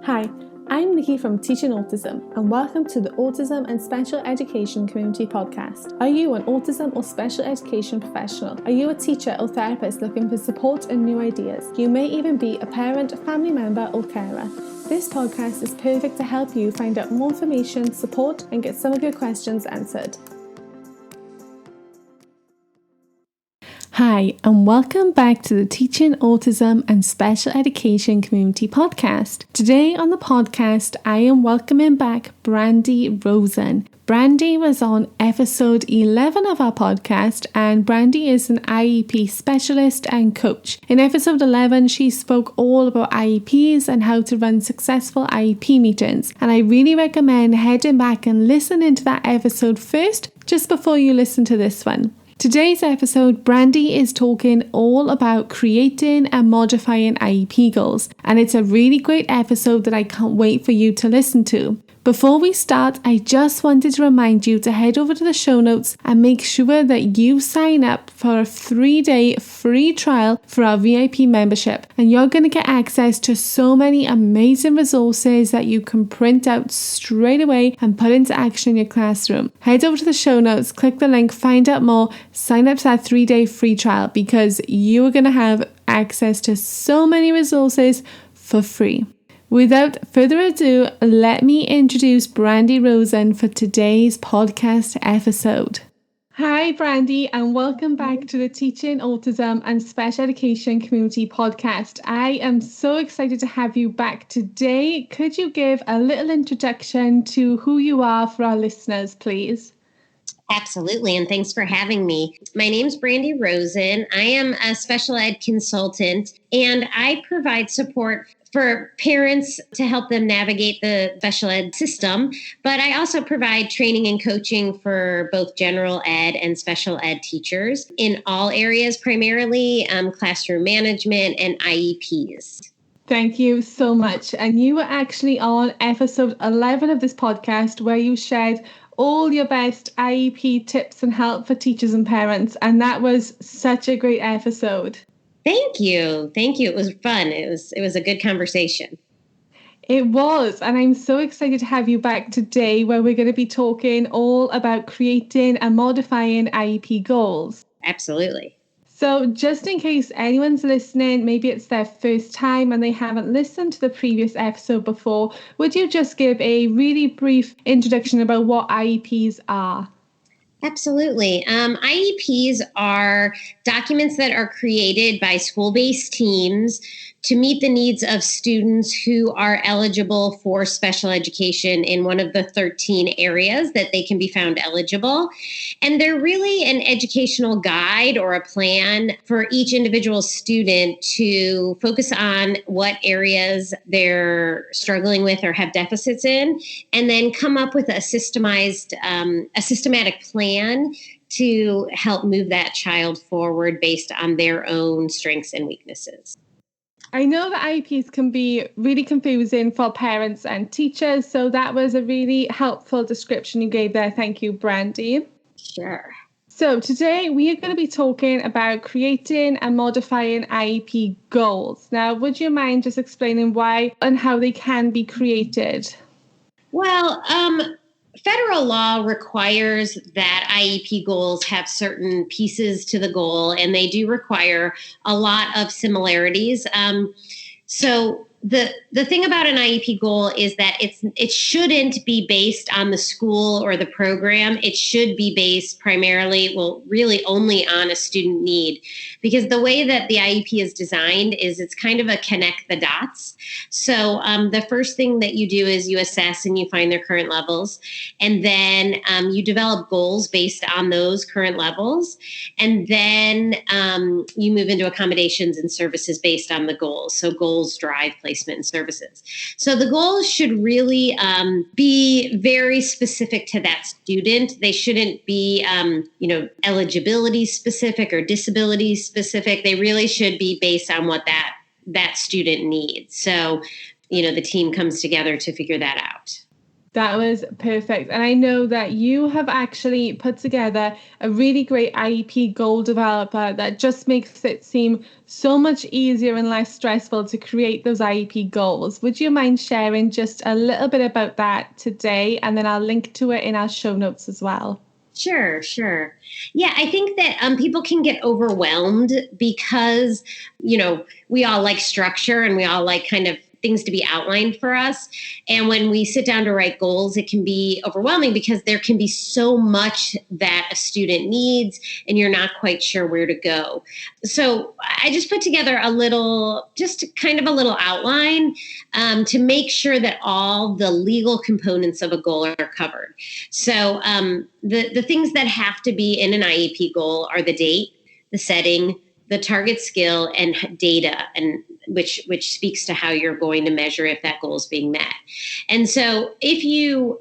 Hi, I'm Nikki from Teaching Autism, and welcome to the Autism and Special Education Community Podcast. Are you an autism or special education professional? Are you a teacher or therapist looking for support and new ideas? You may even be a parent, family member, or carer. This podcast is perfect to help you find out more information, support, and get some of your questions answered. Hi, and welcome back to the Teaching Autism and Special Education Community Podcast. Today on the podcast, I am welcoming back Brandie Rosen. Brandie was on episode 11 of our podcast, and Brandie is an IEP specialist and coach. In episode 11, she spoke all about IEPs and how to run successful IEP meetings, and I really recommend heading back and listening to that episode first, just before you listen to this one. Today's episode, Brandie is talking all about creating and modifying IEP goals, and it's a really great episode that I can't wait for you to listen to. Before we start, I just wanted to remind you to head over to the show notes and make sure that you sign up for a 3-day free trial for our VIP membership, and you're going to get access to so many amazing resources that you can print out straight away and put into action in your classroom. Head over to the show notes, click the link, find out more, sign up to that 3-day free trial, because you are going to have access to so many resources for free. Without further ado, let me introduce Brandie Rosen for today's podcast episode. Hi, Brandie, and welcome back to the Teaching Autism and Special Education Community Podcast. I am so excited to have you back today. Could you give a little introduction to who you are for our listeners, please? Absolutely, and thanks for having me. My name's Brandie Rosen. I am a special ed consultant, and I provide support for parents to help them navigate the special ed system, but I also provide training and coaching for both general ed and special ed teachers in all areas, primarily classroom management and IEPs. Thank you so much. And you were actually on episode 11 of this podcast where you shared all your best IEP tips and help for teachers and parents. And that was such a great episode. Thank you. It was fun. It was a good conversation. It was. And I'm so excited to have you back today where we're going to be talking all about creating and modifying IEP goals. Absolutely. So just in case anyone's listening, maybe it's their first time and they haven't listened to the previous episode before, would you just give a really brief introduction about what IEPs are? Absolutely. IEPs are documents that are created by school-based teams to meet the needs of students who are eligible for special education in one of the 13 areas that they can be found eligible. And they're really an educational guide or a plan for each individual student to focus on what areas they're struggling with or have deficits in, and then come up with a systematic plan to help move that child forward based on their own strengths and weaknesses. I know that IEPs can be really confusing for parents and teachers, so that was a really helpful description you gave there. Thank you, Brandie. Sure. So today we are going to be talking about creating and modifying IEP goals. Now, would you mind just explaining why and how they can be created? Well, federal law requires that IEP goals have certain pieces to the goal, and they do require a lot of similarities. So the thing about an IEP goal is that it shouldn't be based on the school or the program. It should be based primarily, really only on a student need, because the way that the IEP is designed is it's kind of a connect the dots. So the first thing that you do is you assess and you find their current levels, and then you develop goals based on those current levels, and then you move into accommodations and services based on the goals. So goals drive placement and services. So the goals should really be very specific to that student. They shouldn't be, eligibility specific or disability specific. They really should be based on what that student needs. So, the team comes together to figure that out. That was perfect. And I know that you have actually put together a really great IEP goal developer that just makes it seem so much easier and less stressful to create those IEP goals. Would you mind sharing just a little bit about that today? And then I'll link to it in our show notes as well. Sure. Yeah, I think that people can get overwhelmed because, we all like structure and we all like kind of things to be outlined for us. And when we sit down to write goals, it can be overwhelming because there can be so much that a student needs and you're not quite sure where to go. So I just put together a little outline to make sure that all the legal components of a goal are covered. So the things that have to be in an IEP goal are the date, the setting, the target skill, and data, and which speaks to how you're going to measure if that goal is being met. And so if you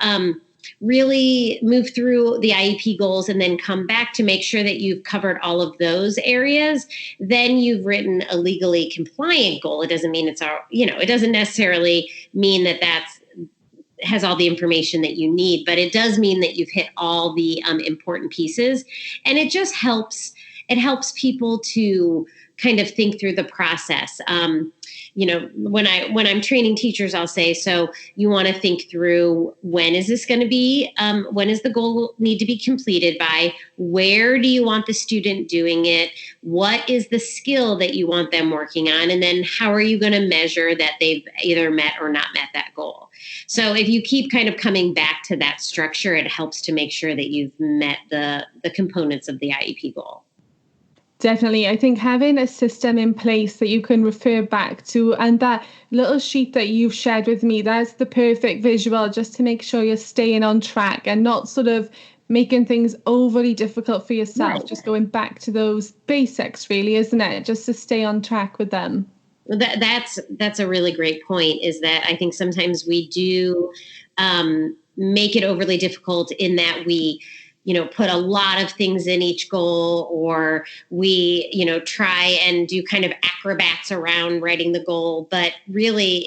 really move through the IEP goals and then come back to make sure that you've covered all of those areas, then you've written a legally compliant goal. It doesn't mean it doesn't necessarily mean that has all the information that you need, but it does mean that you've hit all the important pieces. And it just helps people to kind of think through the process. When I'm training teachers, I'll say, so you want to think through, when is this going to be? When is the goal need to be completed by? Where do you want the student doing it? What is the skill that you want them working on? And then how are you going to measure that they've either met or not met that goal? So if you keep kind of coming back to that structure, it helps to make sure that you've met the components of the IEP goal. Definitely. I think having a system in place that you can refer back to, and that little sheet that you've shared with me, that's the perfect visual just to make sure you're staying on track and not sort of making things overly difficult for yourself. Right. Just going back to those basics, really, isn't it? Just to stay on track with them. That's a really great point, is that I think sometimes we do make it overly difficult in that we put a lot of things in each goal, or we, try and do kind of acrobats around writing the goal. But really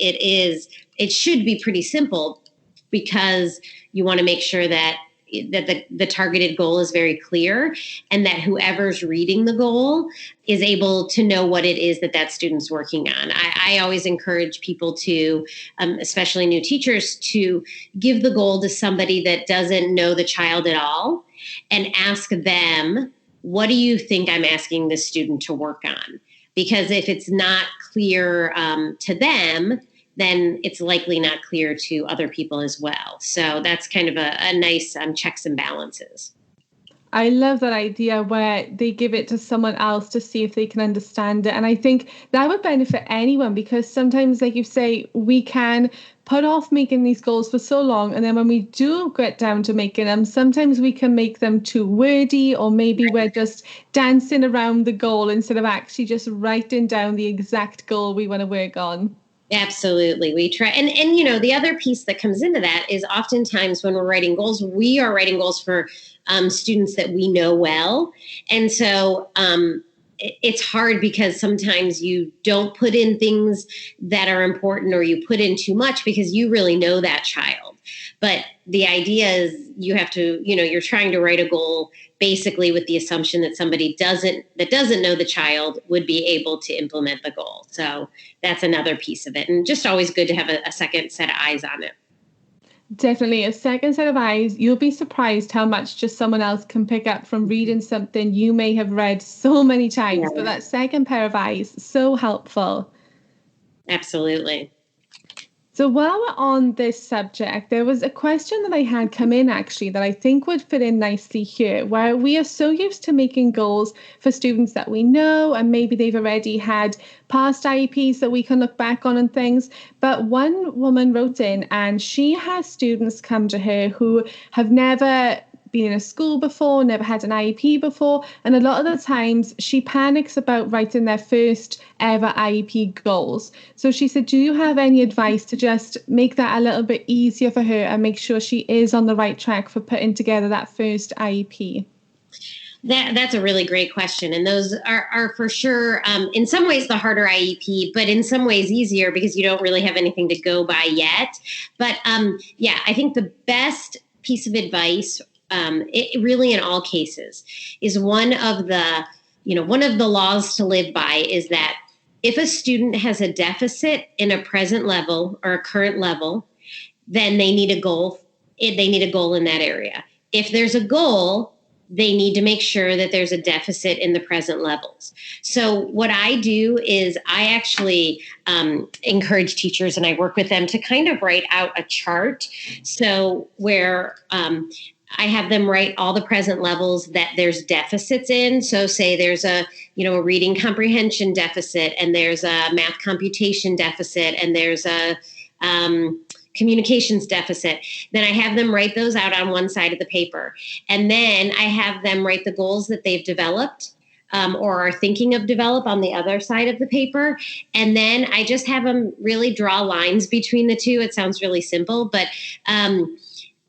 it should be pretty simple, because you want to make sure that the targeted goal is very clear, and that whoever's reading the goal is able to know what it is that student's working on. I always encourage people to, especially new teachers, to give the goal to somebody that doesn't know the child at all and ask them, what do you think I'm asking this student to work on? Because if it's not clear to them, then it's likely not clear to other people as well. So that's kind of a nice checks and balances. I love that idea where they give it to someone else to see if they can understand it. And I think that would benefit anyone, because sometimes, like you say, we can put off making these goals for so long. And then when we do get down to making them, sometimes we can make them too wordy, or maybe we're just dancing around the goal instead of actually just writing down the exact goal we want to work on. Absolutely. We try. And the other piece that comes into that is oftentimes when we're writing goals, we are writing goals for students that we know well. And so it's hard because sometimes you don't put in things that are important, or you put in too much because you really know that child. But the idea is you have to, you're trying to write a goal basically with the assumption that somebody that doesn't know the child would be able to implement the goal. So that's another piece of it. And just always good to have a second set of eyes on it. Definitely a second set of eyes. You'll be surprised how much just someone else can pick up from reading something you may have read so many times. Yeah. But that second pair of eyes, so helpful. Absolutely. So while we're on this subject, there was a question that I had come in actually that I think would fit in nicely here, where we are so used to making goals for students that we know, and maybe they've already had past IEPs that we can look back on and things. But one woman wrote in, and she has students come to her who have never been in a school before, never had an IEP before, and a lot of the times she panics about writing their first ever IEP goals. So she said, do you have any advice to just make that a little bit easier for her and make sure she is on the right track for putting together that first IEP? That's a really great question. And those are for sure, in some ways, the harder IEP, but in some ways easier because you don't really have anything to go by yet. But yeah, I think the best piece of advice, it really in all cases, is one of the laws to live by is that if a student has a deficit in a present level or a current level, then they need a goal. They need a goal in that area. If there's a goal, they need to make sure that there's a deficit in the present levels. So what I do is I actually encourage teachers and I work with them to kind of write out a chart. So where I have them write all the present levels that there's deficits in. So say there's a reading comprehension deficit, and there's a math computation deficit, and there's a communications deficit. Then I have them write those out on one side of the paper. And then I have them write the goals that they've developed or are thinking of develop on the other side of the paper. And then I just have them really draw lines between the two. It sounds really simple, but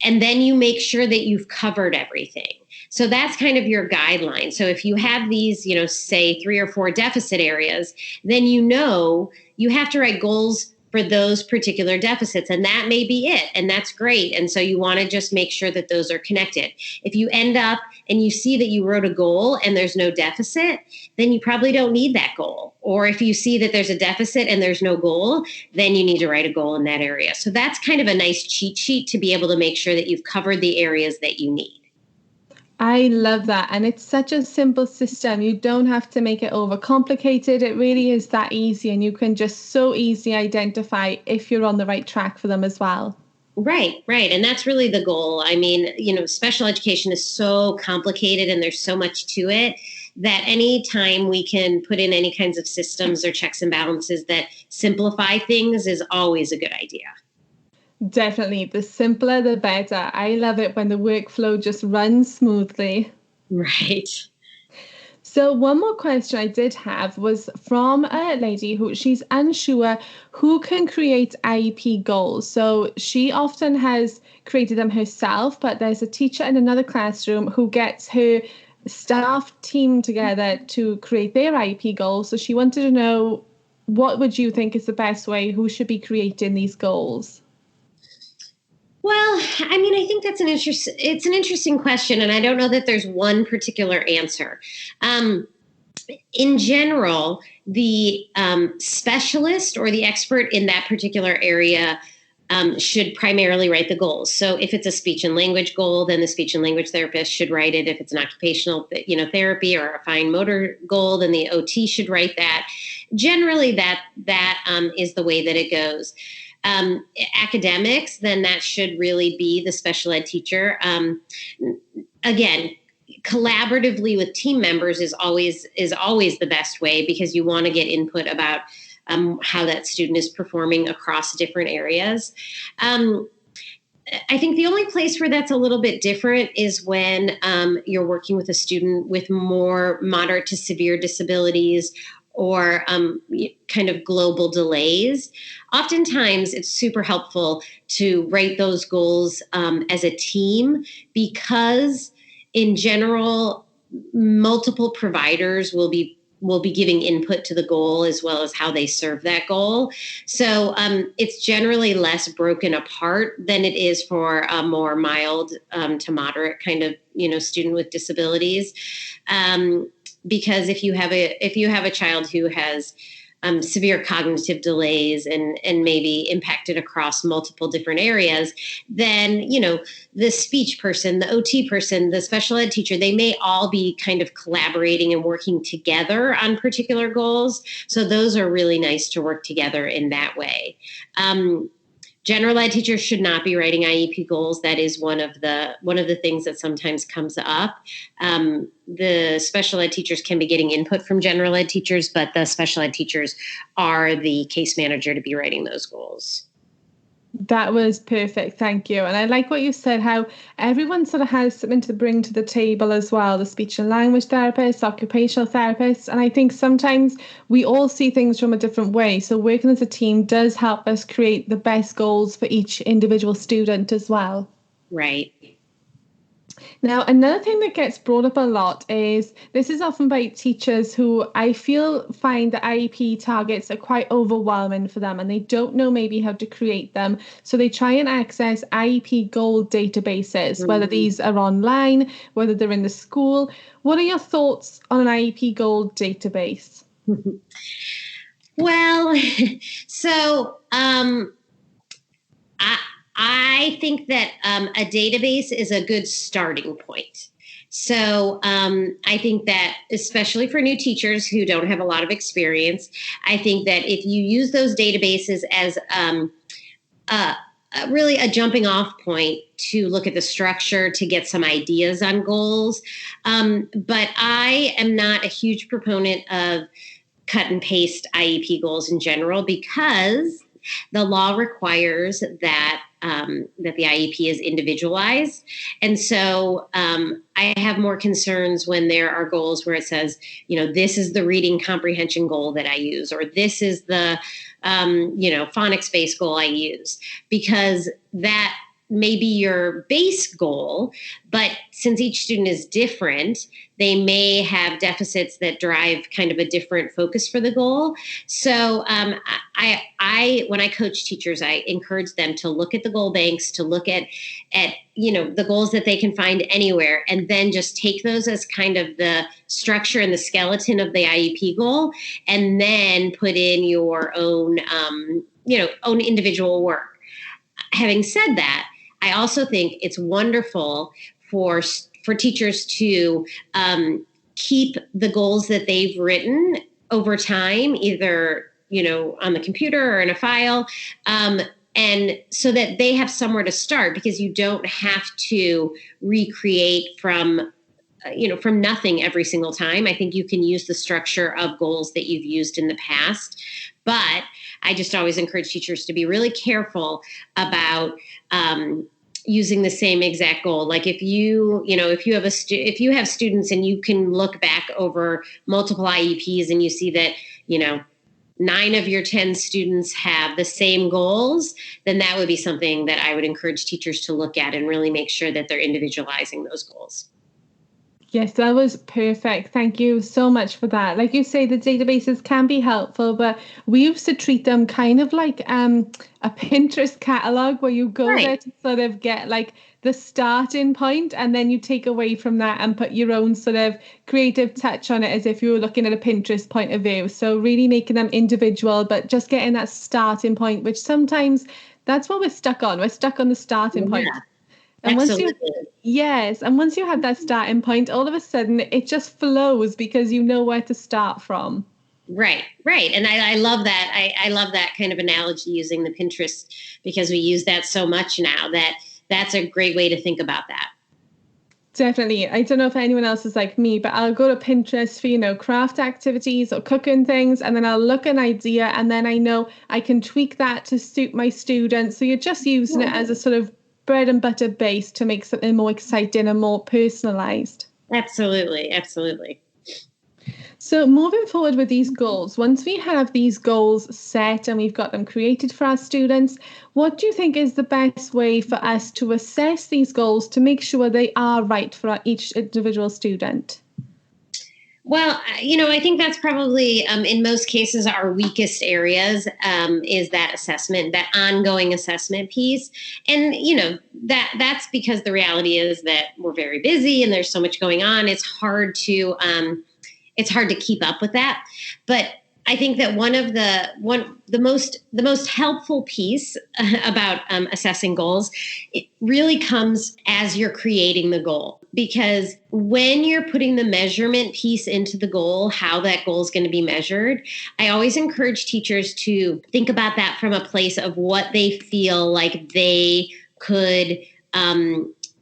and then you make sure that you've covered everything. So that's kind of your guideline. So if you have these, say 3 or 4 deficit areas, then you have to write goals for those particular deficits. And that may be it. And that's great. And so you want to just make sure that those are connected. If you end up and you see that you wrote a goal and there's no deficit, then you probably don't need that goal. Or if you see that there's a deficit and there's no goal, then you need to write a goal in that area. So that's kind of a nice cheat sheet to be able to make sure that you've covered the areas that you need. I love that. And it's such a simple system. You don't have to make it overcomplicated. It really is that easy. And you can just so easily identify if you're on the right track for them as well. Right. And that's really the goal. I mean, special education is so complicated and there's so much to it that any time we can put in any kinds of systems or checks and balances that simplify things is always a good idea. Definitely. The simpler, the better. I love it when the workflow just runs smoothly. Right. So one more question I did have was from a lady who she's unsure who can create IEP goals. So she often has created them herself, but there's a teacher in another classroom who gets her staff team together to create their IEP goals. So she wanted to know, what would you think is the best way? Who should be creating these goals? Well, I mean, I think it's an interesting question, and I don't know that there's one particular answer. In general, the specialist or the expert in that particular area should primarily write the goals. So if it's a speech and language goal, then the speech and language therapist should write it. If it's an occupational, therapy or a fine motor goal, then the OT should write that. Generally, that is the way that it goes. Academics, then that should really be the special ed teacher. Again, collaboratively with team members is always the best way, because you want to get input about how that student is performing across different areas. I think the only place where that's a little bit different is when you're working with a student with more moderate to severe disabilities or kind of global delays. Oftentimes, it's super helpful to write those goals as a team, because in general, multiple providers will be giving input to the goal as well as how they serve that goal. So it's generally less broken apart than it is for a more mild to moderate kind of student with disabilities. Because if you have a child who has severe cognitive delays and maybe impacted across multiple different areas, then the speech person, the OT person, the special ed teacher, they may all be kind of collaborating and working together on particular goals. So those are really nice to work together in that way. General ed teachers should not be writing IEP goals. That is one of the things that sometimes comes up. The special ed teachers can be getting input from general ed teachers, but the special ed teachers are the case manager to be writing those goals. That was perfect. Thank you. And I like what you said, how everyone sort of has something to bring to the table as well. The speech and language therapists, occupational therapists. And I think sometimes we all see things from a different way. So working as a team does help us create the best goals for each individual student as well. Right. Now, another thing that gets brought up a lot is this is often by teachers who I feel find the IEP targets are quite overwhelming for them and they don't know maybe how to create them. So they try and access IEP goal databases, whether these are online, whether they're in the school. What are your thoughts on an IEP goal database? Well, so I think that a database is a good starting point. So I think that especially for new teachers who don't have a lot of experience, I think that if you use those databases as really a jumping off point to look at the structure, to get some ideas on goals. But I am not a huge proponent of cut and paste IEP goals in general because the law requires that that the IEP is individualized. And so I have more concerns when there are goals where it says, this is the reading comprehension goal that I use, or this is the, phonics-based goal I use, because that may be your base goal, but since each student is different, they may have deficits that drive kind of a different focus for the goal. So I when I coach teachers, I encourage them to look at the goal banks, to look at the goals that they can find anywhere, and then just take those as kind of the structure and the skeleton of the IEP goal, and then put in your own own individual work. Having said that, I also think it's wonderful for teachers to keep the goals that they've written over time, either on the computer or in a file, and so that they have somewhere to start, because you don't have to recreate from nothing every single time. I think you can use the structure of goals that you've used in the past, but I just always encourage teachers to be really careful about using the same exact goal. Like if you have students and you can look back over multiple IEPs and you see that 9 of your 10 students have the same goals, then that would be something that I would encourage teachers to look at and really make sure that they're individualizing those goals. Yes, that was perfect. Thank you so much for that. Like you say, the databases can be helpful, but we used to treat them kind of like a Pinterest catalog where you go there to sort of get like the starting point, and then you take away from that and put your own sort of creative touch on it as if you were looking at a Pinterest point of view. So really making them individual, but just getting that starting point, which sometimes that's what we're stuck on. We're stuck on the starting point. And Absolutely. once you have that starting point, all of a sudden it just flows because you know where to start from. Right. And I love that. I love that kind of analogy, using the Pinterest, because we use that so much now that's a great way to think about that. Definitely. I don't know if anyone else is like me, but I'll go to Pinterest for, craft activities or cooking things, and then I'll look at an idea, and then I know I can tweak that to suit my students. So you're just using it as a sort of bread and butter base to make something more exciting and more personalized. Absolutely. So moving forward with these goals, once we have these goals set and we've got them created for our students, what do you think is the best way for us to assess these goals to make sure they are right for each individual student? Well, I think that's probably in most cases our weakest areas, is that assessment, that ongoing assessment piece. And, that's because the reality is that we're very busy and there's so much going on. It's hard to keep up with that. But I think that the most helpful piece about assessing goals, it really comes as you're creating the goal. Because when you're putting the measurement piece into the goal, how that goal is going to be measured, I always encourage teachers to think about that from a place of what they feel like they could,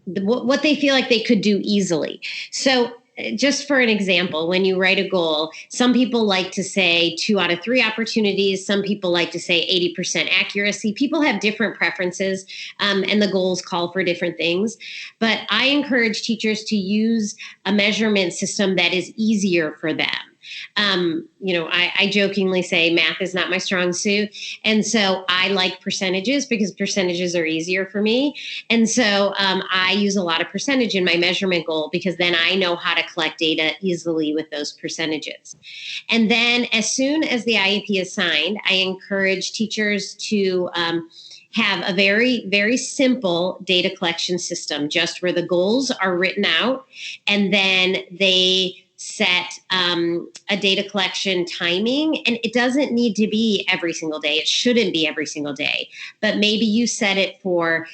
what they feel like they could do easily. So just for an example, when you write a goal, some people like to say 2 out of 3 opportunities. Some people like to say 80% accuracy. People have different preferences, and the goals call for different things. But I encourage teachers to use a measurement system that is easier for them. I jokingly say math is not my strong suit. And so I like percentages because percentages are easier for me. And so I use a lot of percentage in my measurement goal because then I know how to collect data easily with those percentages. And then as soon as the IEP is signed, I encourage teachers to have a very, very simple data collection system, just where the goals are written out and then they set a data collection timing. And it doesn't need to be every single day. It shouldn't be every single day, but maybe you set it for,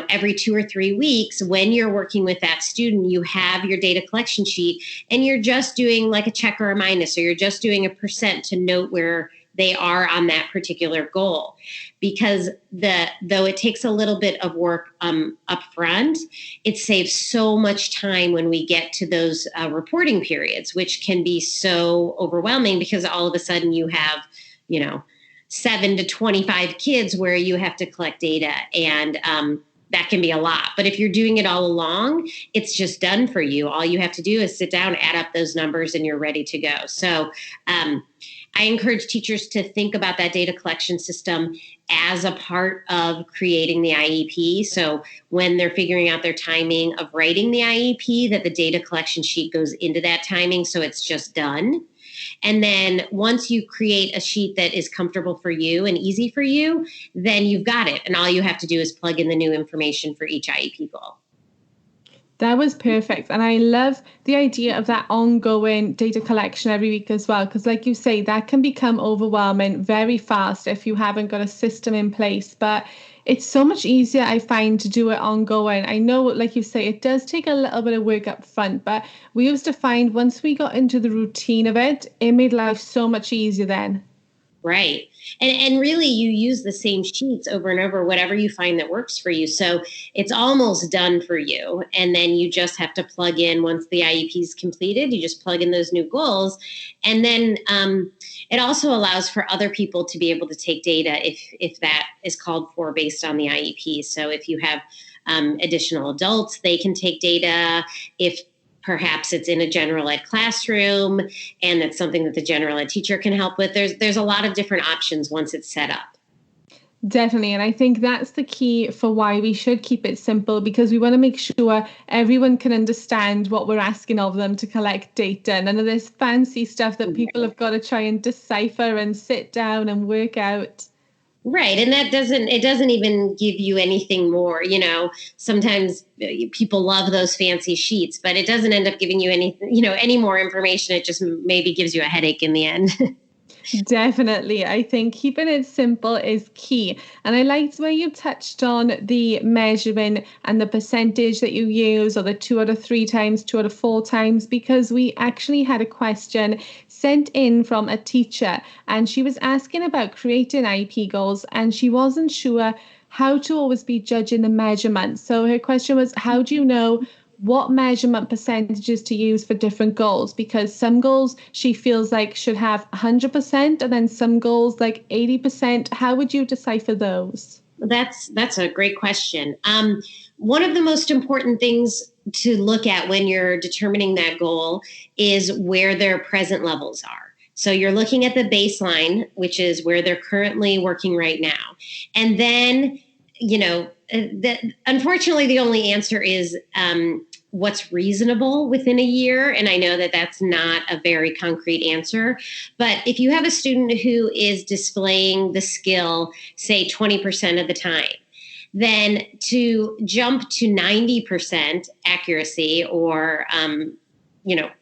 every 2 or 3 weeks. When you're working with that student, you have your data collection sheet and you're just doing like a check or a minus, or you're just doing a percent to note where they are on that particular goal. Because though it takes a little bit of work up front, it saves so much time when we get to those reporting periods, which can be so overwhelming because all of a sudden you have, 7 to 25 kids where you have to collect data, and that can be a lot. But if you're doing it all along, it's just done for you. All you have to do is sit down, add up those numbers, and you're ready to go. So I encourage teachers to think about that data collection system as a part of creating the IEP. So when they're figuring out their timing of writing the IEP, that the data collection sheet goes into that timing, so it's just done. And then once you create a sheet that is comfortable for you and easy for you, then you've got it. And all you have to do is plug in the new information for each IEP goal. That was perfect. And I love the idea of that ongoing data collection every week as well. Because like you say, that can become overwhelming very fast if you haven't got a system in place. But it's so much easier, I find, to do it ongoing. I know, like you say, it does take a little bit of work up front. But we used to find once we got into the routine of it, it made life so much easier then. Right. And really, you use the same sheets over and over, whatever you find that works for you. So it's almost done for you. And then you just have to plug in, once the IEP is completed, you just plug in those new goals. And then it also allows for other people to be able to take data if that is called for based on the IEP. So if you have additional adults, they can take data. If perhaps it's in a general ed classroom and it's something that the general ed teacher can help with. There's a lot of different options once it's set up. Definitely. And I think that's the key for why we should keep it simple, because we want to make sure everyone can understand what we're asking of them to collect data. None of this fancy stuff that people have got to try and decipher and sit down and work out. Right. And it doesn't even give you anything more. Sometimes people love those fancy sheets, but it doesn't end up giving you any more information. It just maybe gives you a headache in the end. Definitely. I think keeping it simple is key. And I liked where you touched on the measuring and the percentage that you use, or the 2 out of 3 times, 2 out of 4 times, because we actually had a question sent in from a teacher and she was asking about creating IEP goals and she wasn't sure how to always be judging the measurement. So her question was, how do you know what measurement percentages to use for different goals? Because some goals she feels like should have 100% and then some goals like 80%. How would you decipher those? That's a great question. One of the most important things to look at when you're determining that goal is where their present levels are. So you're looking at the baseline, which is where they're currently working right now. And then, unfortunately, the only answer is what's reasonable within a year. And I know that that's not a very concrete answer. But if you have a student who is displaying the skill, say 20% of the time, then to jump to 90% accuracy or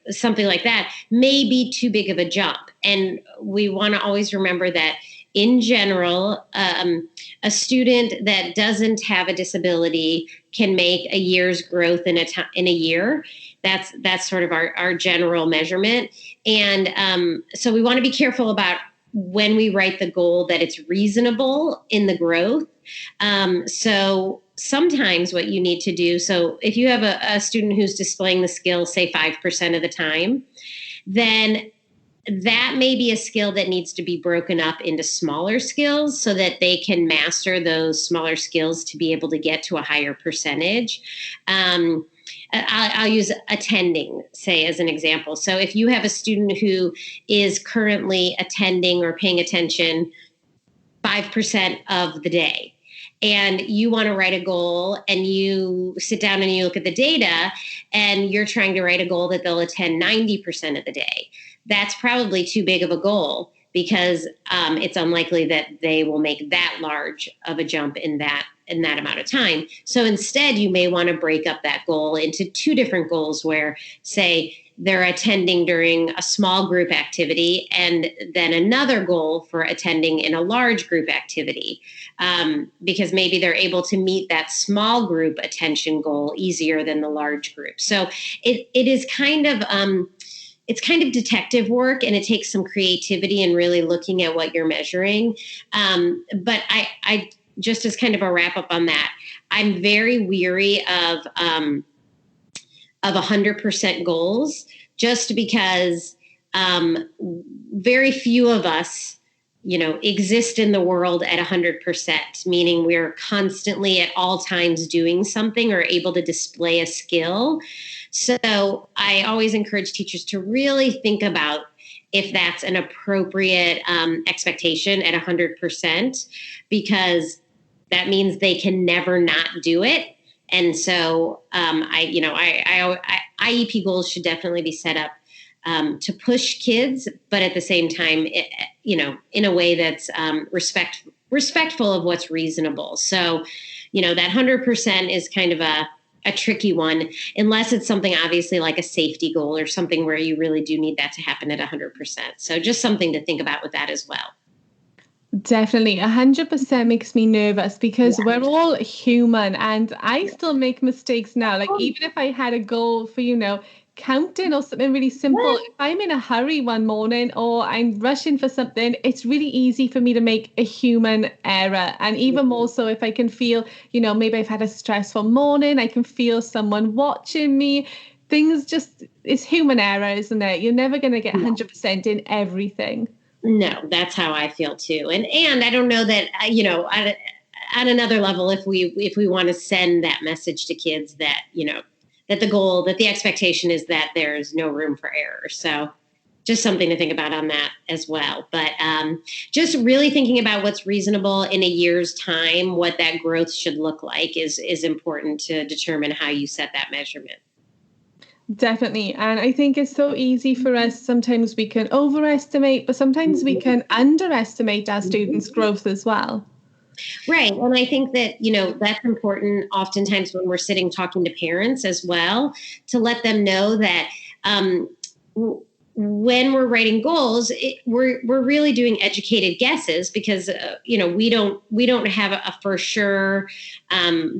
something like that may be too big of a jump. And we want to always remember that in general, a student that doesn't have a disability can make a year's growth in a year. That's sort of our general measurement. And so we want to be careful about when we write the goal that it's reasonable in the growth. So sometimes what you need to do, so if you have a student who's displaying the skill, say 5% of the time, then that may be a skill that needs to be broken up into smaller skills so that they can master those smaller skills to be able to get to a higher percentage. I'll use attending, say, as an example. So if you have a student who is currently attending or paying attention 5% of the day, and you want to write a goal, and you sit down and you look at the data, and you're trying to write a goal that they'll attend 90% of the day, that's probably too big of a goal, because it's unlikely that they will make that large of a jump in that amount of time. So instead, you may want to break up that goal into two different goals where, say, they're attending during a small group activity, and then another goal for attending in a large group activity, because maybe they're able to meet that small group attention goal easier than the large group. So it is kind of it's kind of detective work, and it takes some creativity and really looking at what you're measuring. But I just as kind of a wrap up on that, I'm very weary of 100% goals, just because very few of us, exist in the world at 100%, meaning we're constantly at all times doing something or able to display a skill. So I always encourage teachers to really think about if that's an appropriate expectation at 100%, because that means they can never not do it. And so IEP goals should definitely be set up to push kids, but at the same time, in a way that's respectful of what's reasonable. So, that 100% is kind of a tricky one, unless it's something obviously like a safety goal or something where you really do need that to happen at 100%. So just something to think about with that as well. Definitely. 100% makes me nervous, because we're all human, and I still make mistakes now. Like, even if I had a goal for, counting or something really simple, if I'm in a hurry one morning or I'm rushing for something, it's really easy for me to make a human error. And even more so if I can feel, maybe I've had a stressful morning, I can feel someone watching me. It's human error, isn't it? You're never going to get 100% in everything. No, that's how I feel too. And I don't know that, at another level, if we want to send that message to kids that, that the expectation is that there's no room for error. So just something to think about on that as well. But just really thinking about what's reasonable in a year's time, what that growth should look like is important to determine how you set that measurement. Definitely. And I think it's so easy for us. Sometimes we can overestimate, but sometimes we can underestimate our students' growth as well. Right. And I think that, that's important oftentimes when we're sitting talking to parents as well, to let them know that when we're writing goals, we're really doing educated guesses, because we don't have a for sure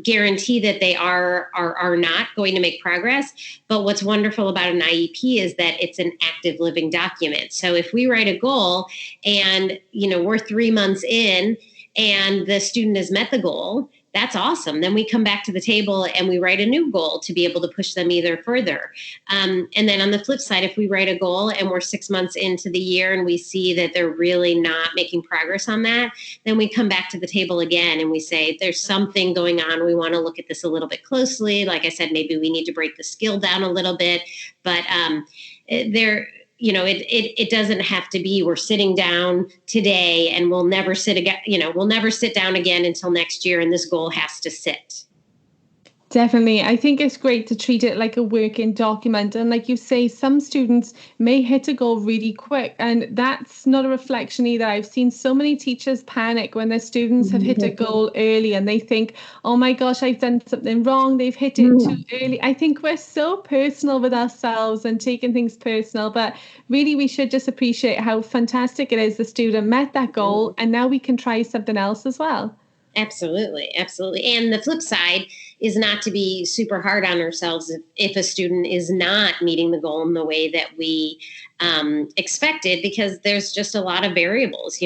guarantee that they are not going to make progress. But what's wonderful about an IEP is that it's an active living document. So if we write a goal and we're 3 months in and the student has met the goal, that's awesome. Then we come back to the table and we write a new goal to be able to push them either further. And then on the flip side, if we write a goal and we're 6 months into the year and we see that they're really not making progress on that, then we come back to the table again and we say, there's something going on. We want to look at this a little bit closely. Like I said, maybe we need to break the skill down a little bit, but it doesn't have to be we're sitting down today and we'll never sit again. We'll never sit down again until next year, and this goal has to sit. Definitely. I think it's great to treat it like a working document. And like you say, some students may hit a goal really quick, and that's not a reflection either. I've seen so many teachers panic when their students have hit a goal early and they think, oh my gosh, I've done something wrong. They've hit it too early. I think we're so personal with ourselves and taking things personal, but really we should just appreciate how fantastic it is the student met that goal, and now we can try something else as well. Absolutely. Absolutely. And the flip side is not to be super hard on ourselves if a student is not meeting the goal in the way that we expected, because there's just a lot of variables,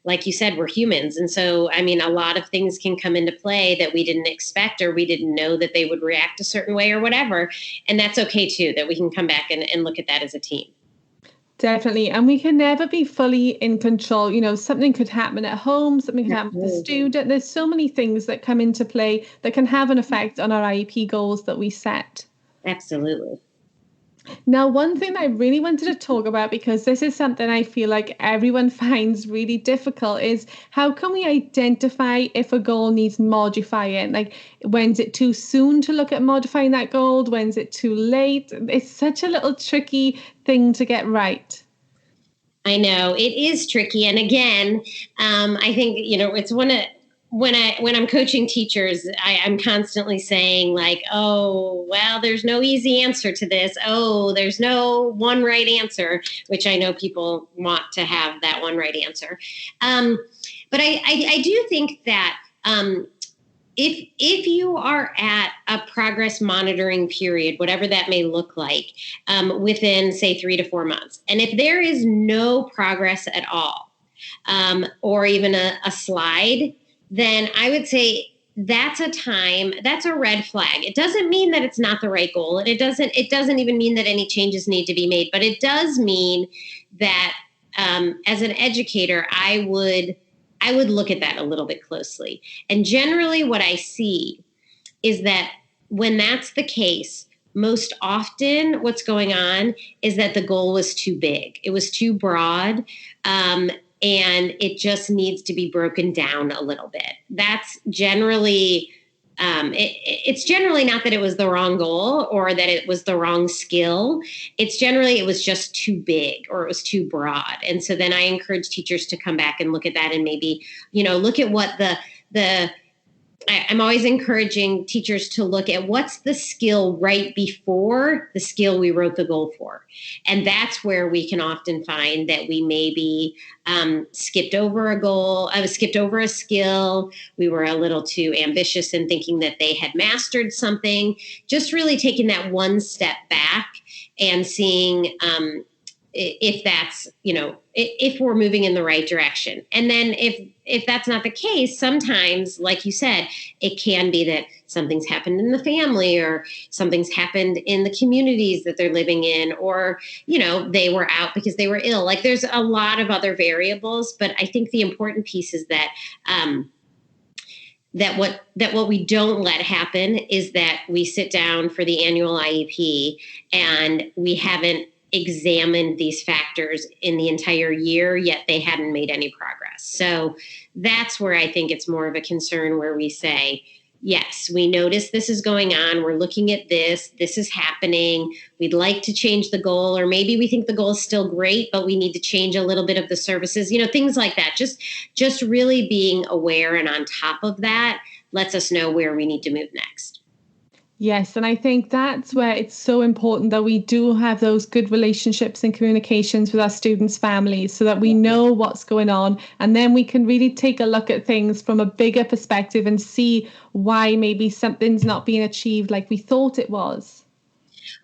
like you said, we're humans. And so, a lot of things can come into play that we didn't expect, or we didn't know that they would react a certain way or whatever. And that's okay too, that we can come back and look at that as a team. Definitely. And we can never be fully in control. Something could happen at home, something could happen with the student. There's so many things that come into play that can have an effect on our IEP goals that we set. Absolutely. Now, one thing I really wanted to talk about, because this is something I feel like everyone finds really difficult, is how can we identify if a goal needs modifying? Like, when's it too soon to look at modifying that goal? When's it too late? It's such a little tricky thing to get right. I know it is tricky. And again, I think, it's when I'm coaching teachers, I'm constantly saying like, oh, well, there's no easy answer to this. Oh, there's no one right answer, which I know people want to have that one right answer. But I do think that if you are at a progress monitoring period, whatever that may look like, within, say, 3 to 4 months, and if there is no progress at all, or even a slide, then I would say that's a red flag. It doesn't mean that it's not the right goal, and it doesn't even mean that any changes need to be made, but it does mean that as an educator, I would look at that a little bit closely. And generally what I see is that when that's the case, most often what's going on is that the goal was too big. It was too broad. And it just needs to be broken down a little bit. That's generally, it's generally not that it was the wrong goal or that it was the wrong skill. It was just too big or it was too broad. And so then I encourage teachers to come back and look at that and maybe, look at what I'm always encouraging teachers to look at what's the skill right before the skill we wrote the goal for. And that's where we can often find that we maybe skipped over a goal. I was skipped over a skill. We were a little too ambitious in thinking that they had mastered something. Just really taking that one step back and seeing if that's, if we're moving in the right direction. And then if that's not the case, sometimes, like you said, it can be that something's happened in the family or something's happened in the communities that they're living in, or, they were out because they were ill. Like there's a lot of other variables, but I think the important piece is that, that what we don't let happen is that we sit down for the annual IEP and we haven't examined these factors in the entire year, yet they hadn't made any progress. So that's where I think it's more of a concern, where we say, yes, we notice this is going on. We're looking at this is happening. We'd like to change the goal, or maybe we think the goal is still great, but we need to change a little bit of the services, things like that. Just really being aware and on top of that lets us know where we need to move next. Yes, and I think that's where it's so important that we do have those good relationships and communications with our students' families, so that we know what's going on, and then we can really take a look at things from a bigger perspective and see why maybe something's not being achieved like we thought it was.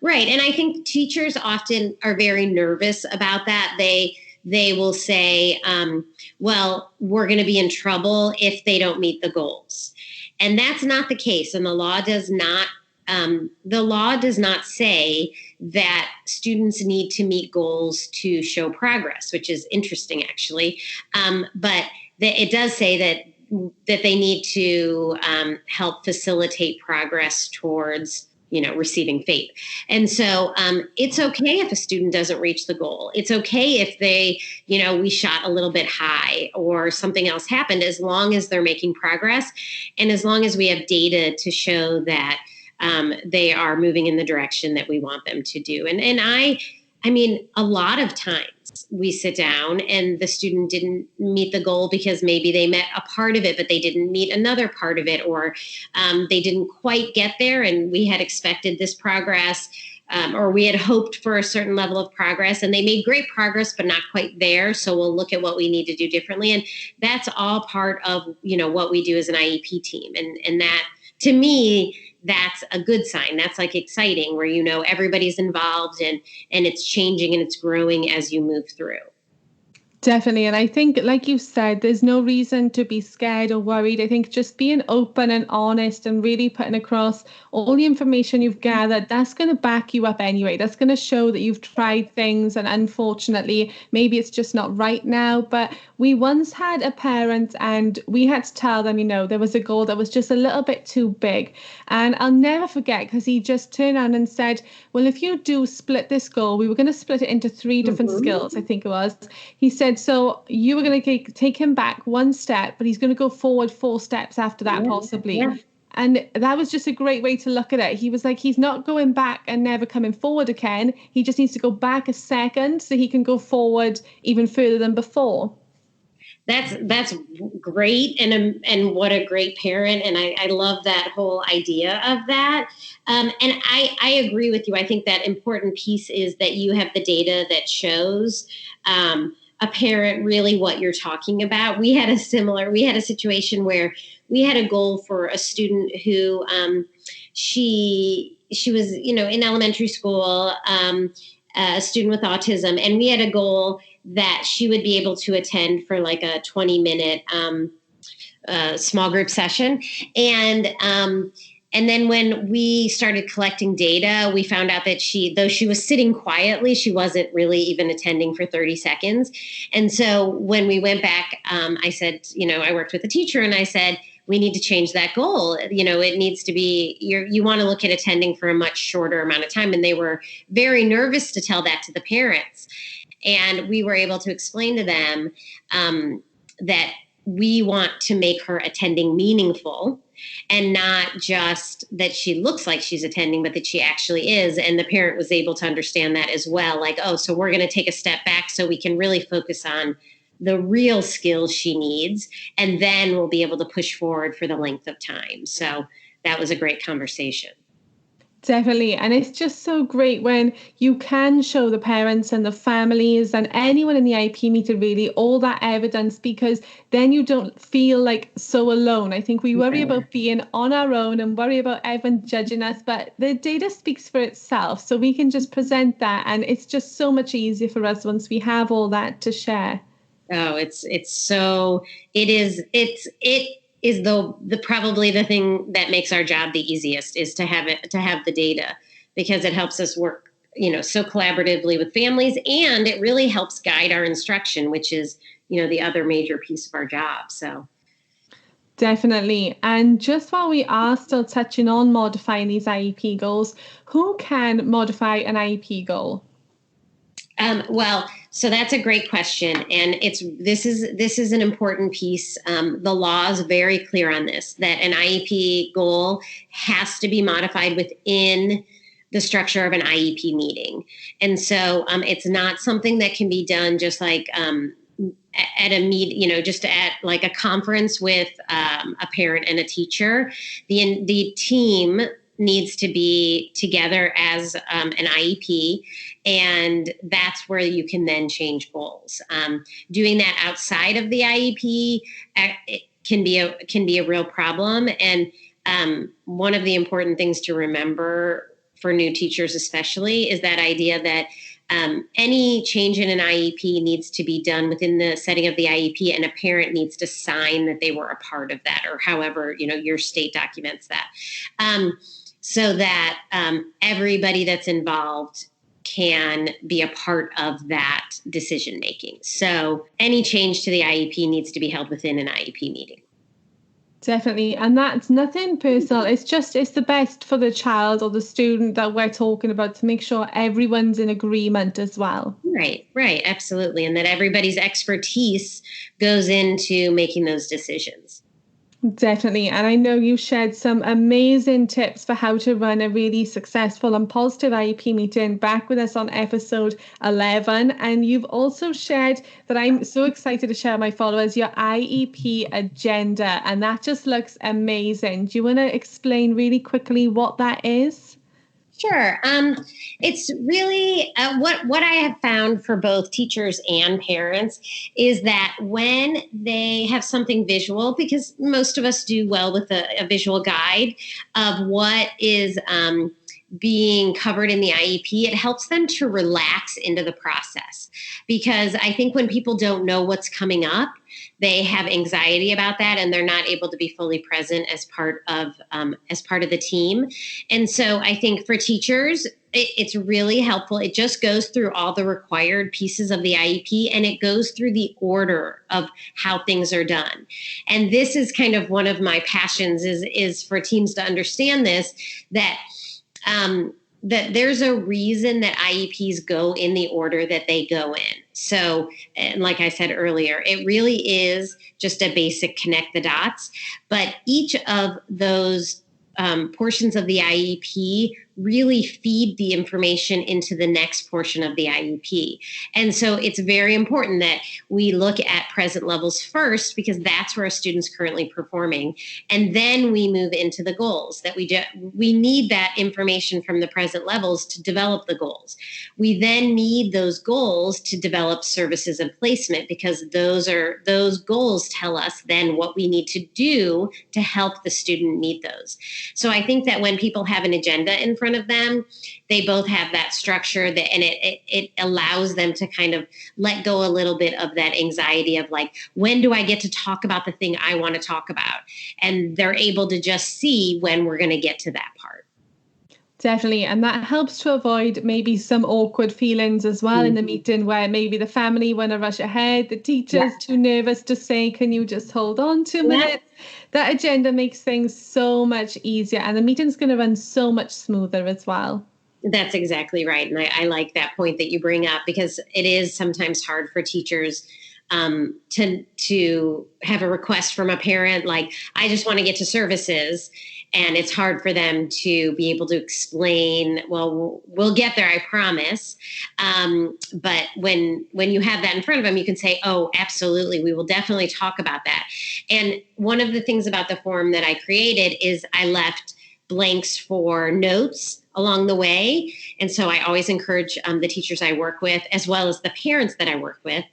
Right. And I think teachers often are very nervous about that. They will say, well, we're going to be in trouble if they don't meet the goals. And that's not the case. And the law does not say that students need to meet goals to show progress, which is interesting, actually. But it does say that they need to help facilitate progress towards receiving FAPE. And so it's okay if a student doesn't reach the goal. It's okay if they, we shot a little bit high or something else happened, as long as they're making progress and as long as we have data to show that they are moving in the direction that we want them to do. And I mean, a lot of times we sit down and the student didn't meet the goal because maybe they met a part of it, but they didn't meet another part of it, or they didn't quite get there and we had expected this progress, or we had hoped for a certain level of progress and they made great progress, but not quite there. So we'll look at what we need to do differently. And that's all part of, what we do as an IEP team. And that, to me, that's a good sign. That's like exciting, where everybody's involved and it's changing and it's growing as you move through. Definitely. And I think, like you said, there's no reason to be scared or worried. I think just being open and honest and really putting across all the information you've gathered, that's going to back you up anyway. That's going to show that you've tried things. And unfortunately, maybe it's just not right now. But we once had a parent and we had to tell them, there was a goal that was just a little bit too big. And I'll never forget because he just turned around and said, well, if you do split this goal, we were going to split it into three different skills, I think it was. He said, so you were going to take him back one step, but he's going to go forward 4 steps after that, possibly. Yeah. And that was just a great way to look at it. He was like, he's not going back and never coming forward again. He just needs to go back a second so he can go forward even further than before. That's great, and what a great parent, and I love that whole idea of that. And I agree with you. I think that important piece is that you have the data that shows a parent really what you're talking about. We had a situation where we had a goal for a student who she was in elementary school, a student with autism, and we had a goal that she would be able to attend for like a 20-minute small group session. And then when we started collecting data, we found out that though she was sitting quietly, she wasn't really even attending for 30 seconds. And so when we went back, I said, I worked with a teacher and I said, we need to change that goal. It needs to be, you want to look at attending for a much shorter amount of time. And they were very nervous to tell that to the parents. And we were able to explain to them that we want to make her attending meaningful and not just that she looks like she's attending, but that she actually is. And the parent was able to understand that as well. Like, oh, so we're going to take a step back so we can really focus on the real skills she needs. And then we'll be able to push forward for the length of time. So that was a great conversation. Definitely. And it's just so great when you can show the parents and the families and anyone in the IEP meeting really all that evidence, because then you don't feel like so alone. I think we worry about being on our own and worry about everyone judging us, but the data speaks for itself. So we can just present that, and it's just so much easier for us once we have all that to share. Oh, it is the probably the thing that makes our job the easiest is to have the data, because it helps us work, so collaboratively with families, and it really helps guide our instruction, which is, the other major piece of our job. So definitely. And just while we are still touching on modifying these IEP goals, who can modify an IEP goal? Well, so that's a great question. And this is an important piece. The law is very clear on this, that an IEP goal has to be modified within the structure of an IEP meeting. And so it's not something that can be done just like at a meet, just at like a conference with a parent and a teacher. The team needs to be together as an IEP, and that's where you can then change goals. Doing that outside of the IEP it can be a real problem. And one of the important things to remember for new teachers especially is that idea that any change in an IEP needs to be done within the setting of the IEP, and a parent needs to sign that they were a part of that, or however, your state documents that. So that everybody that's involved can be a part of that decision making. So any change to the IEP needs to be held within an IEP meeting. Definitely. And that's nothing personal. It's the best for the child or the student that we're talking about, to make sure everyone's in agreement as well. Right. Absolutely. And that everybody's expertise goes into making those decisions. Definitely. And I know you shared some amazing tips for how to run a really successful and positive IEP meeting back with us on episode 11. And you've also shared, that I'm so excited to share with my followers, your IEP agenda. And that just looks amazing. Do you want to explain really quickly what that is? Sure. It's really what I have found for both teachers and parents is that when they have something visual, because most of us do well with a visual guide of what is being covered in the IEP, it helps them to relax into the process. Because I think when people don't know what's coming up, they have anxiety about that, and they're not able to be fully present as part of the team. And so I think for teachers, it's really helpful. It just goes through all the required pieces of the IEP, and it goes through the order of how things are done. And this is kind of one of my passions is for teams to understand this, that that there's a reason that IEPs go in the order that they go in. So, and like I said earlier, it really is just a basic connect the dots, but each of those portions of the IEP really feed the information into the next portion of the IEP. And so it's very important that we look at present levels first, because that's where a student's currently performing. And then we move into the goals that we need that information from the present levels to develop the goals. We then need those goals to develop services and placement, because those goals tell us then what we need to do to help the student meet those. So I think that when people have an agenda in front of them, they both have that structure and it allows them to kind of let go a little bit of that anxiety of like, when do I get to talk about the thing I want to talk about? And they're able to just see when we're going to get to that part. Definitely. And that helps to avoid maybe some awkward feelings as well in the meeting, where maybe the family want to rush ahead, the teacher's too nervous to say, can you just hold on 2 minutes? That agenda makes things so much easier, and the meeting's going to run so much smoother as well. That's exactly right. And I like that point that you bring up, because it is sometimes hard for teachers to have a request from a parent, like, I just want to get to services. And it's hard for them to be able to explain, well, we'll get there, I promise. But when you have that in front of them, you can say, oh, absolutely, we will definitely talk about that. And one of the things about the form that I created is I left blanks for notes along the way. And so I always encourage the teachers I work with, as well as the parents that I work with,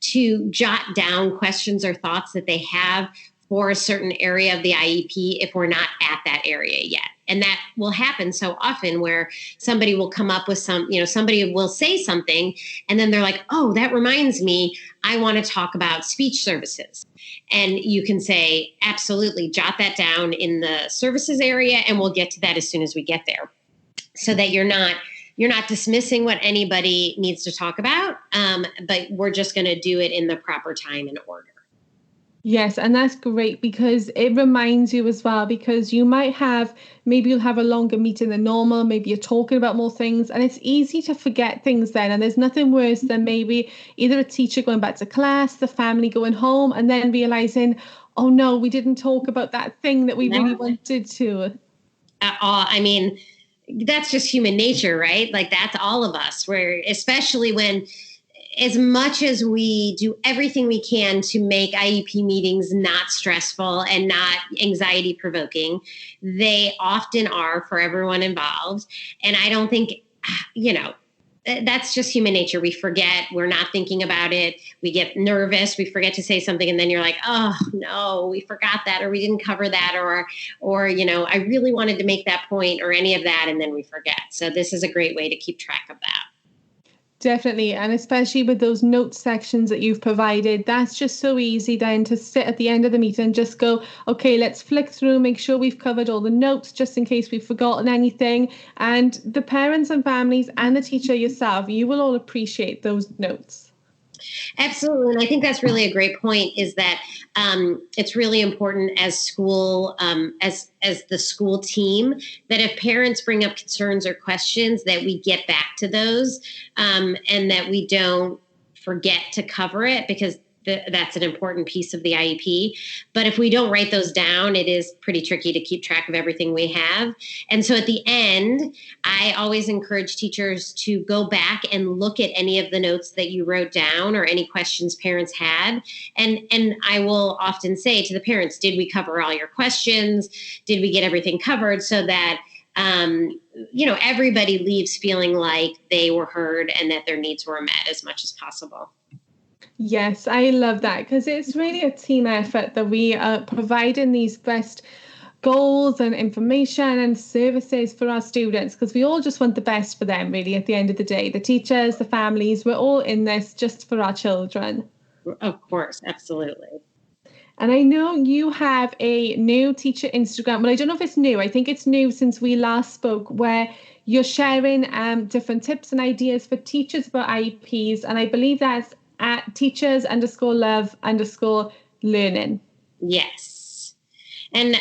to jot down questions or thoughts that they have for a certain area of the IEP if we're not at that area yet. And that will happen so often, where somebody will come up with somebody will say something, and then they're like, oh, that reminds me, I want to talk about speech services. And you can say, absolutely, jot that down in the services area, and we'll get to that as soon as we get there. So that you're not dismissing what anybody needs to talk about, but we're just going to do it in the proper time and order. Yes, and that's great, because it reminds you as well, because you'll have a longer meeting than normal, maybe you're talking about more things, and it's easy to forget things then. And there's nothing worse than maybe either a teacher going back to class, the family going home, and then realizing, oh no, we didn't talk about that thing that we really wanted to. I mean, that's just human nature, right? Like, that's all of us, where especially when, as much as we do everything we can to make IEP meetings not stressful and not anxiety provoking, they often are for everyone involved. And I don't think, that's just human nature. We forget, we're not thinking about it. We get nervous, we forget to say something. And then you're like, oh no, we forgot that, or we didn't cover that, or, I really wanted to make that point, or any of that. And then we forget. So this is a great way to keep track of that. Definitely. And especially with those note sections that you've provided, that's just so easy then to sit at the end of the meeting and just go, okay, let's flick through, make sure we've covered all the notes just in case we've forgotten anything. And the parents and families and the teacher yourself, you will all appreciate those notes. Absolutely. And I think that's really a great point, is that it's really important as the school team, that if parents bring up concerns or questions, that we get back to those, and that we don't forget to cover it, because that's an important piece of the IEP. But if we don't write those down, it is pretty tricky to keep track of everything we have. And so at the end, I always encourage teachers to go back and look at any of the notes that you wrote down, or any questions parents had. And I will often say to the parents, did we cover all your questions? Did we get everything covered? So that everybody leaves feeling like they were heard and that their needs were met as much as possible. Yes, I love that, because it's really a team effort that we are providing these best goals and information and services for our students, because we all just want the best for them, really, at the end of the day. The teachers, the families, we're all in this just for our children. Of course, absolutely. And I know you have a new teacher Instagram. Well, I don't know if it's new. I think it's new since we last spoke, where you're sharing different tips and ideas for teachers about IEPs. And I believe that's at teachers_love_learning. Yes. And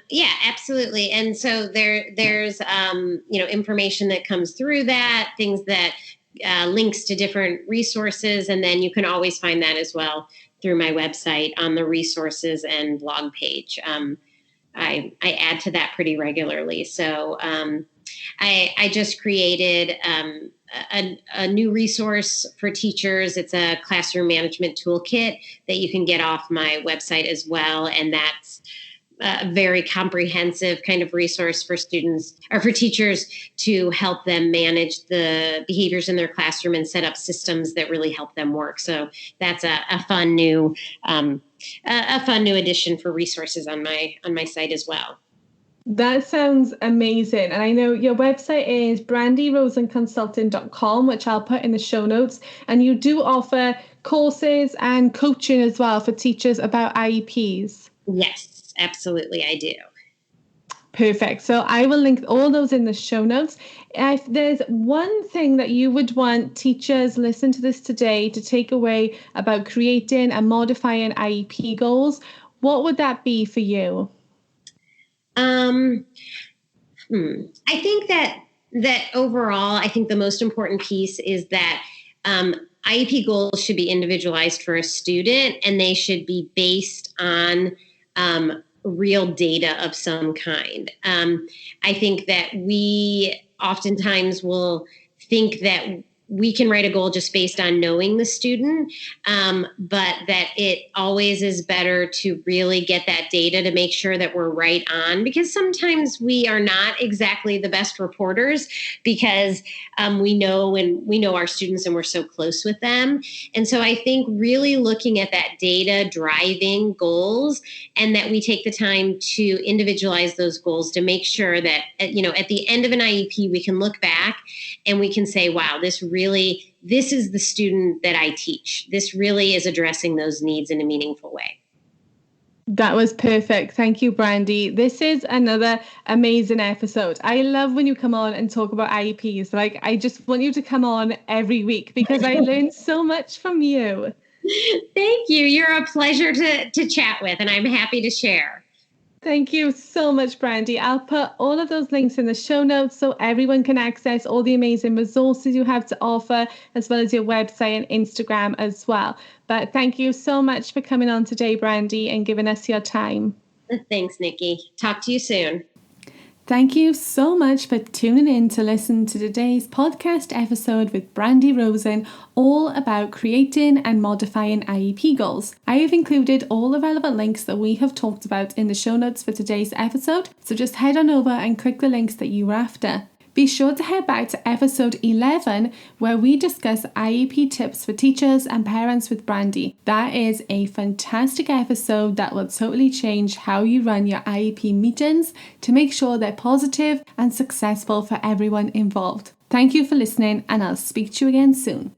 yeah, absolutely. And so there's information that comes through that, things that links to different resources, and then you can always find that as well through my website on the resources and blog page. I add to that pretty regularly. So I just created a new resource for teachers. It's a classroom management toolkit that you can get off my website as well. And that's a very comprehensive kind of resource for students or for teachers to help them manage the behaviors in their classroom and set up systems that really help them work. So that's a fun new addition for resources on my site as well. That sounds amazing. And I know your website is brandierosenconsulting.com, which I'll put in the show notes. And you do offer courses and coaching as well for teachers about IEPs. Yes, absolutely, I do. Perfect. So I will link all those in the show notes. If there's one thing that you would want teachers listen to this today to take away about creating and modifying IEP goals, what would that be for you? I think that overall, I think the most important piece is that IEP goals should be individualized for a student, and they should be based on real data of some kind. I think that we oftentimes will think that we can write a goal just based on knowing the student, but that it always is better to really get that data to make sure that we're right on, because sometimes we are not exactly the best reporters because we know our students and we're so close with them. And so I think really looking at that data driving goals, and that we take the time to individualize those goals to make sure that, at the end of an IEP, we can look back and we can say, wow, this is the student that I teach. This really is addressing those needs in a meaningful way. That was perfect. Thank you, Brandie. This is another amazing episode. I love when you come on and talk about IEPs. Like, I just want you to come on every week because I learned so much from you. Thank you. You're a pleasure to chat with, and I'm happy to share. Thank you so much, Brandie. I'll put all of those links in the show notes so everyone can access all the amazing resources you have to offer, as well as your website and Instagram as well. But thank you so much for coming on today, Brandie, and giving us your time. Thanks, Nikki. Talk to you soon. Thank you so much for tuning in to listen to today's podcast episode with Brandie Rosen, all about creating and modifying IEP goals. I have included all the relevant links that we have talked about in the show notes for today's episode, so just head on over and click the links that you were after. Be sure to head back to episode 11 where we discuss IEP tips for teachers and parents with Brandie. That is a fantastic episode that will totally change how you run your IEP meetings to make sure they're positive and successful for everyone involved. Thank you for listening, and I'll speak to you again soon.